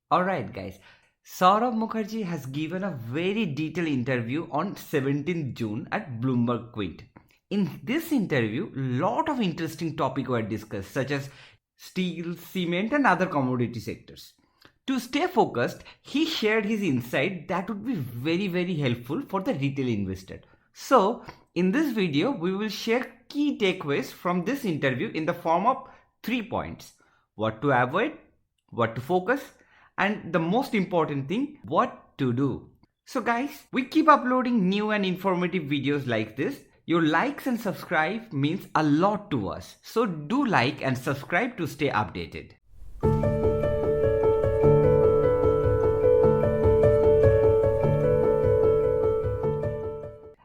Alright guys, Saurabh Mukherjee has given a very detailed interview on 17th June at Bloomberg Quint. In this interview, lot of interesting topics were discussed such as steel, cement and other commodity sectors. To stay focused, he shared his insight that would be very helpful for the retail investor. So, in this video, we will share key takeaways from this interview in the form of 3 points. What to avoid, what to focus, and the most important thing, what to do. So guys, we keep uploading new and informative videos like this. Your likes and subscribe means a lot to us. So do like and subscribe to stay updated.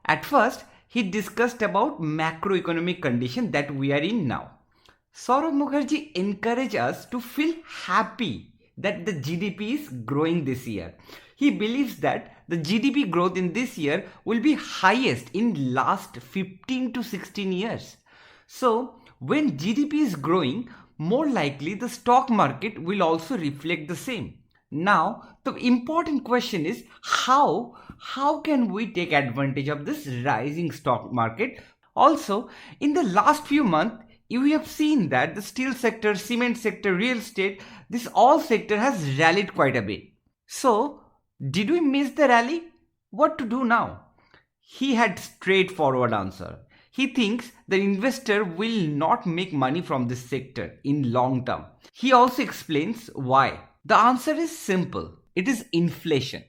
At first, he discussed about macroeconomic condition that we are in now. Saurabh Mukherjee encouraged us to feel happy that the GDP is growing this year. He believes that the GDP growth in this year will be highest in last 15 to 16 years. So when GDP is growing, more likely the stock market will also reflect the same. Now the important question is how can we take advantage of this rising stock market? Also, in the last few months, we have seen that the steel sector, cement sector, real estate, this all sector has rallied quite a bit. So, did we miss the rally? What to do now? He had straightforward answer. He thinks the investor will not make money from this sector in long term. He also explains why. The answer is simple. It is inflation.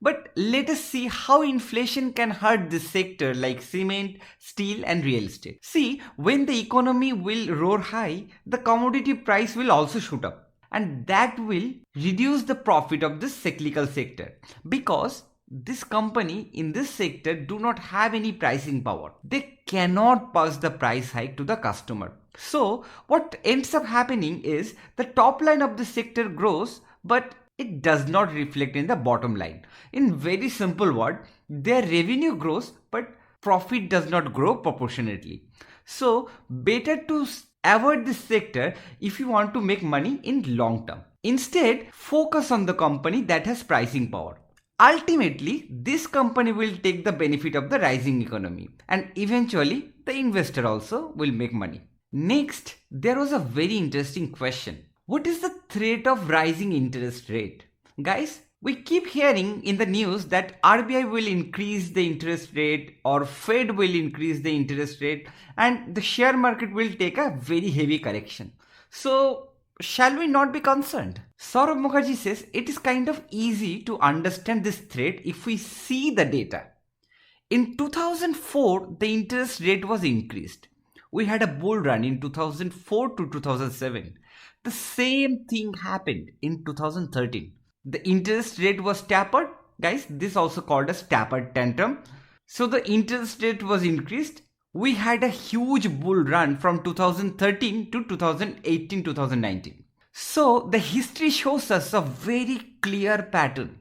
But let us see how inflation can hurt this sector like cement, steel and real estate. See, when the economy will roar high, the commodity price will also shoot up. And that will reduce the profit of this cyclical sector because this company in this sector do not have any pricing power. They cannot pass the price hike to the customer. So what ends up happening is the top line of the sector grows, but it does not reflect in the bottom line. In very simple word, their revenue grows but profit does not grow proportionately. So better to avoid this sector if you want to make money in long term. Instead, focus on the company that has pricing power. Ultimately, this company will take the benefit of the rising economy and eventually the investor also will make money. Next, there was a very interesting question. What is the threat of rising interest rate? Guys, we keep hearing in the news that RBI will increase the interest rate or Fed will increase the interest rate and the share market will take a very heavy correction. So, shall we not be concerned? Saurabh Mukherjee says it is kind of easy to understand this threat if we see the data. In 2004, the interest rate was increased. We had a bull run in 2004 to 2007. The same thing happened in 2013. The interest rate was tapered. Guys, this also called as tapered tantrum. So the interest rate was increased. We had a huge bull run from 2013 to 2018-2019. So the history shows us a very clear pattern.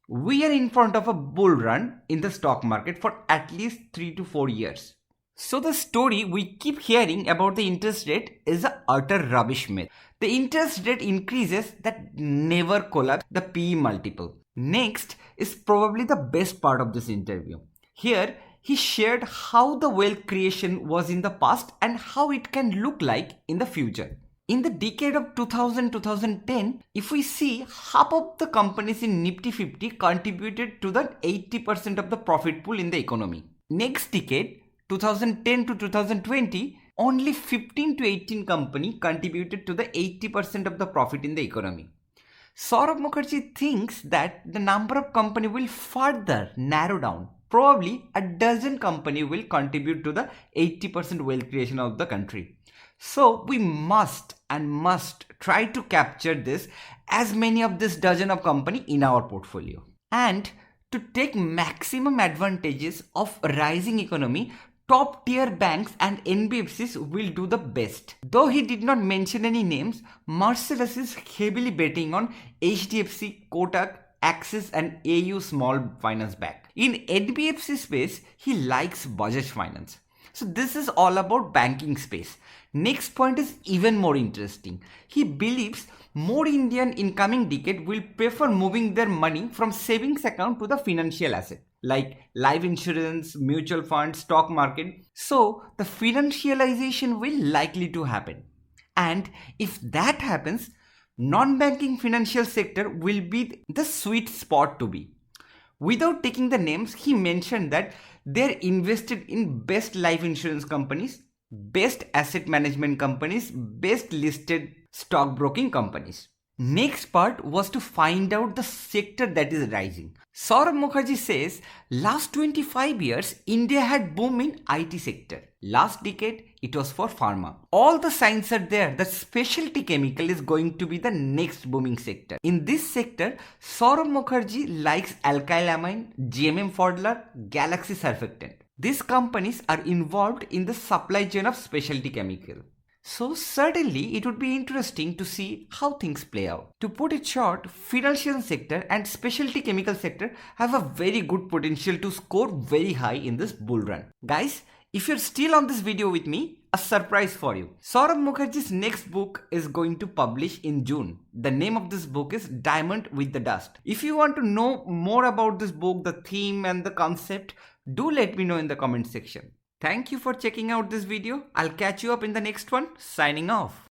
We are in front of a bull run in the stock market for at least 3 to 4 years. So the story we keep hearing about the interest rate is a utter rubbish myth. The interest rate increases that never collapse the PE multiple. Next is probably the best part of this interview. Here he shared how the wealth creation was in the past and how it can look like in the future. In the decade of 2000-2010, if we see half of the companies in Nifty 50 contributed to the 80% of the profit pool in the economy. Next decade, 2010 to 2020, only 15 to 18 companies contributed to the 80% of the profit in the economy. Saurabh Mukherjee thinks that the number of companies will further narrow down. Probably a dozen companies will contribute to the 80% wealth creation of the country. So we must try to capture this as many of this dozen of companies in our portfolio. And to take maximum advantages of a rising economy, top tier banks and NBFCs will do the best. Though he did not mention any names, Marcellus is heavily betting on HDFC, Kotak, Axis and AU Small Finance Bank. In NBFC space, he likes Bajaj Finance. So this is all about banking space. Next point is even more interesting. He believes more Indian in coming decade will prefer moving their money from savings account to the financial asset like life insurance, mutual funds, stock market. So the financialization will likely to happen. And if that happens, non-banking financial sector will be the sweet spot to be. Without taking the names, he mentioned that they're invested in best life insurance companies, best asset management companies, best listed stockbroking companies. Next part was to find out the sector that is rising. Saurabh Mukherjee says last 25 years India had boom in IT sector. Last decade it was for pharma. All the signs are there that specialty chemical is going to be the next booming sector. In this sector, Saurabh Mukherjee likes alkyl amine, GMM Pfaudler, Galaxy Surfactant. These companies are involved in the supply chain of specialty chemical. So certainly it would be interesting to see how things play out. To put it short, financial sector and specialty chemical sector have a very good potential to score very high in this bull run. Guys, if you're still on this video with me, a surprise for you. Saurabh Mukherjee's next book is going to publish in June. The name of this book is Diamond with the Dust. If you want to know more about this book, the theme and the concept, do let me know in the comment section. Thank you for checking out this video. I'll catch you up in the next one. Signing off.